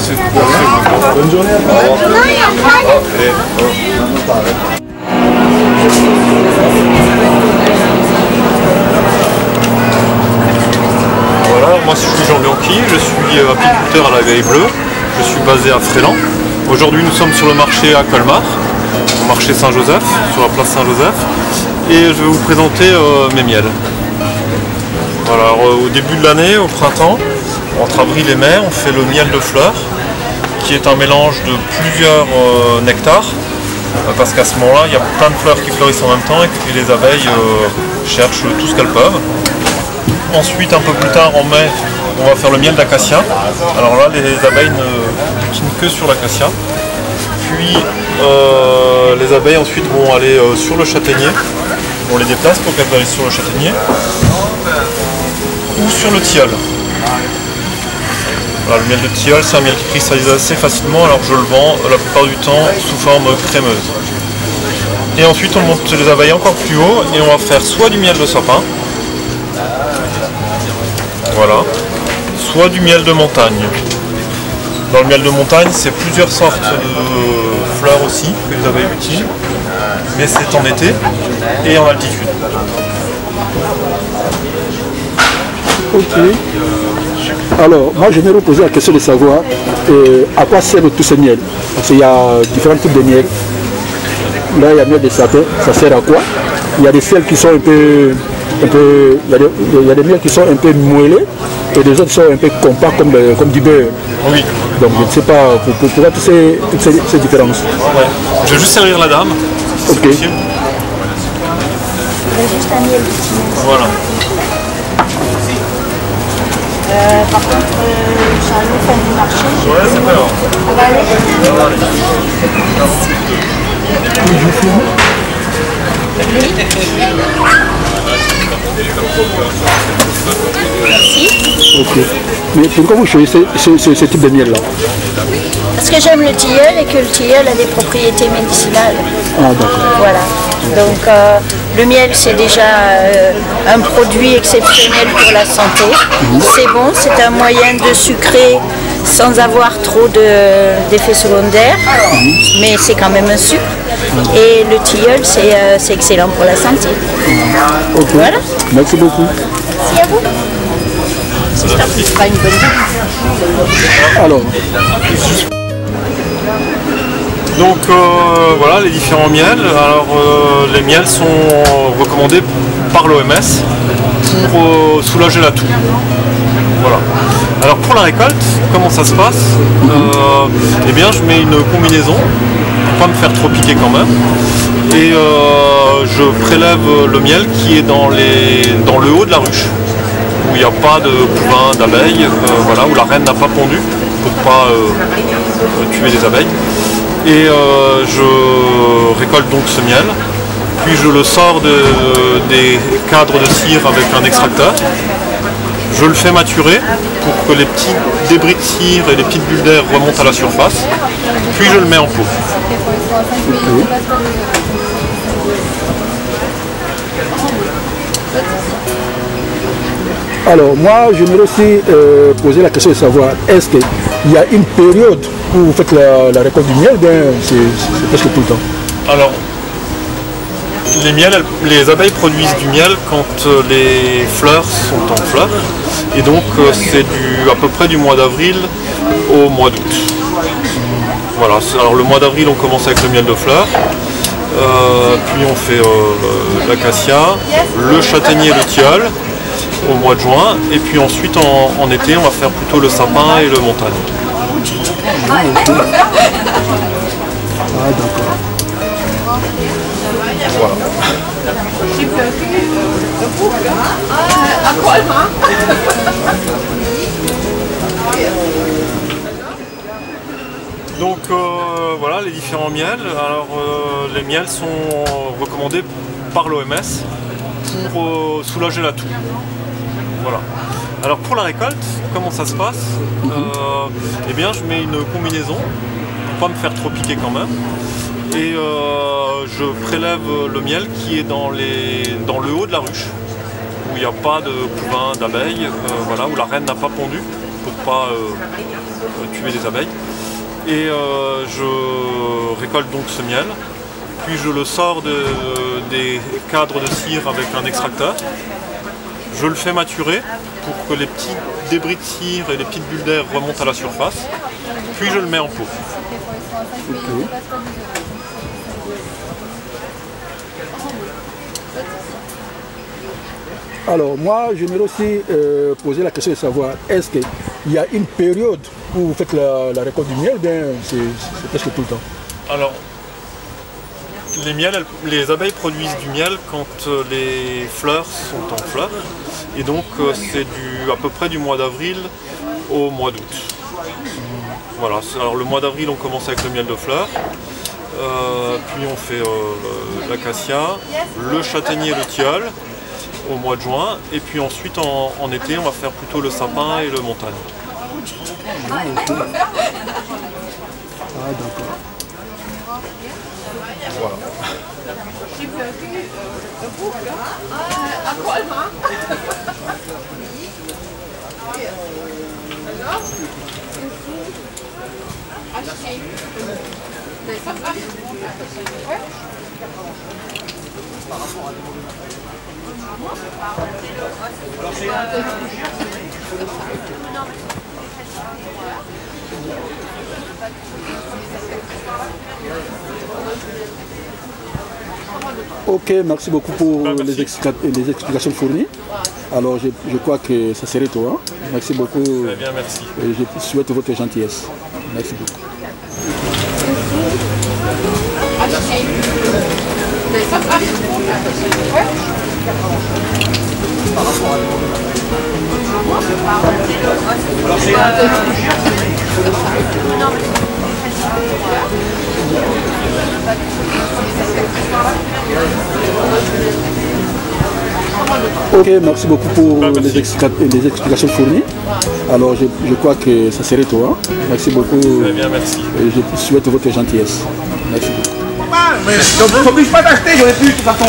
Merci. Bonne journée. Au revoir. Voilà, moi je suis Jean Bianchi, je suis apiculteur à la Vieille Bleue, je suis basé à Fréland. Aujourd'hui nous sommes sur le marché à Colmar, au marché Saint-Joseph, sur la place Saint-Joseph, et je vais vous présenter mes miels. Voilà, alors, au début de l'année, au printemps, entre avril et mai, on fait le miel de fleurs, qui est un mélange de plusieurs nectars, parce qu'à ce moment-là, il y a plein de fleurs qui fleurissent en même temps et les abeilles cherchent tout ce qu'elles peuvent. Ensuite, un peu plus tard, en mai, on va faire le miel d'acacia. Alors là, les abeilles ne boutinent que sur l'acacia. Puis, les abeilles ensuite vont aller sur le châtaignier. On les déplace pour qu'elles aillent sur le châtaignier. Ou sur le tilleul. Voilà, le miel de tilleul, c'est un miel qui cristallise assez facilement, alors je le vends la plupart du temps sous forme crémeuse. Et ensuite, on monte les abeilles encore plus haut et on va faire soit du miel de sapin, voilà, soit du miel de montagne. Dans le miel de montagne, c'est plusieurs sortes de fleurs aussi que les abeilles utilisent, mais c'est en été et en altitude. Ok. Alors, moi je vais poser la question de savoir à quoi servent tous ces miels. Parce qu'il y a différents types de miel. Là, il y a miel de sapin, ça sert à quoi? Il y a des sels qui sont un peu il y a des miels qui sont un peu moelleux et des autres qui sont un peu compacts comme du beurre. Oui. Donc je ne sais pas, pour voir toutes ces différences. Ouais. Je vais juste servir la dame. Ok. Il y a juste un miel de tilleul. Voilà. Par contre, j'ai un autre du marché. Ouais, c'est pas grave. On va aller. Merci. Ok. Mais pourquoi vous choisissez ce type de miel-là? Parce que j'aime le tilleul et que le tilleul a des propriétés médicinales. Ah d'accord. Voilà. Donc le miel c'est déjà un produit exceptionnel pour la santé. C'est bon, c'est un moyen de sucrer sans avoir trop d'effets secondaires, mais c'est quand même un sucre. Et le tilleul c'est excellent pour la santé. Ok. Voilà. Merci beaucoup. Merci à vous. J'espère que ce sera une bonne vie. Alors. Donc voilà les différents miels. Alors les miels sont recommandés par l'OMS pour soulager la toux. Voilà. Alors pour la récolte, comment ça se passe? Eh bien je mets une combinaison pour pas me faire trop piquer quand même. Et je prélève le miel qui est dans le haut de la ruche, où il n'y a pas de pouvin d'abeilles, voilà, où la reine n'a pas pondu pour ne pas tuer les abeilles. Et je récolte donc ce miel, puis je le sors des cadres de cire avec un extracteur. Je le fais maturer pour que les petits débris de cire et les petites bulles d'air remontent à la surface, puis je le mets en pot. Okay. Alors moi j'aimerais aussi poser la question de savoir, est-ce qu'il y a une période où vous faites la récolte du miel, bien c'est presque tout le temps? Alors les abeilles produisent du miel quand les fleurs sont en fleurs, et donc c'est à peu près du mois d'avril au mois d'août. Voilà, alors le mois d'avril on commence avec le miel de fleurs, puis on fait l'acacia, le châtaignier et le tilleul au mois de juin, et puis ensuite en été on va faire plutôt le sapin et le montagne. Ah d'accord. Voilà. Donc voilà les différents miels. Alors les miels sont recommandés par l'OMS pour soulager la toux. Voilà. Alors pour la récolte, comment ça se passe? Eh bien je mets une combinaison pour pas me faire trop piquer quand même. Et je prélève le miel qui est dans le haut de la ruche, où il n'y a pas de pouvin d'abeilles, voilà, où la reine n'a pas pondu pour pas tuer des abeilles. Et je récolte donc ce miel, puis je le sors des cadres de cire avec un extracteur. Je le fais maturer pour que les petits débris de cire et les petites bulles d'air remontent à la surface, puis je le mets en pot. Ok. Alors moi, j'aimerais aussi poser la question de savoir, est-ce qu'il y a une période où vous faites la récolte du miel, bien c'est presque tout le temps? Alors, les abeilles produisent du miel quand les fleurs sont en fleurs, et donc c'est à peu près du mois d'avril au mois d'août. Voilà, alors le mois d'avril on commence avec le miel de fleurs, puis on fait l'acacia, le châtaignier et le tilleul au mois de juin, et puis ensuite en été on va faire plutôt le sapin et le montagne. Ah d'accord. Voilà. Ok, merci beaucoup pour les explications fournies. Alors je crois que ça serait tout. Hein. Merci beaucoup. Très bien, merci. Et je souhaite votre gentillesse. Merci beaucoup. Ok, merci beaucoup pour les explications fournies. Alors je crois que ça serait tout. Hein. Merci beaucoup. Très bien, merci. Et je souhaite votre gentillesse. Merci beaucoup. Mais je t'oblige pas d'acheter, j'aurais pu de toute façon.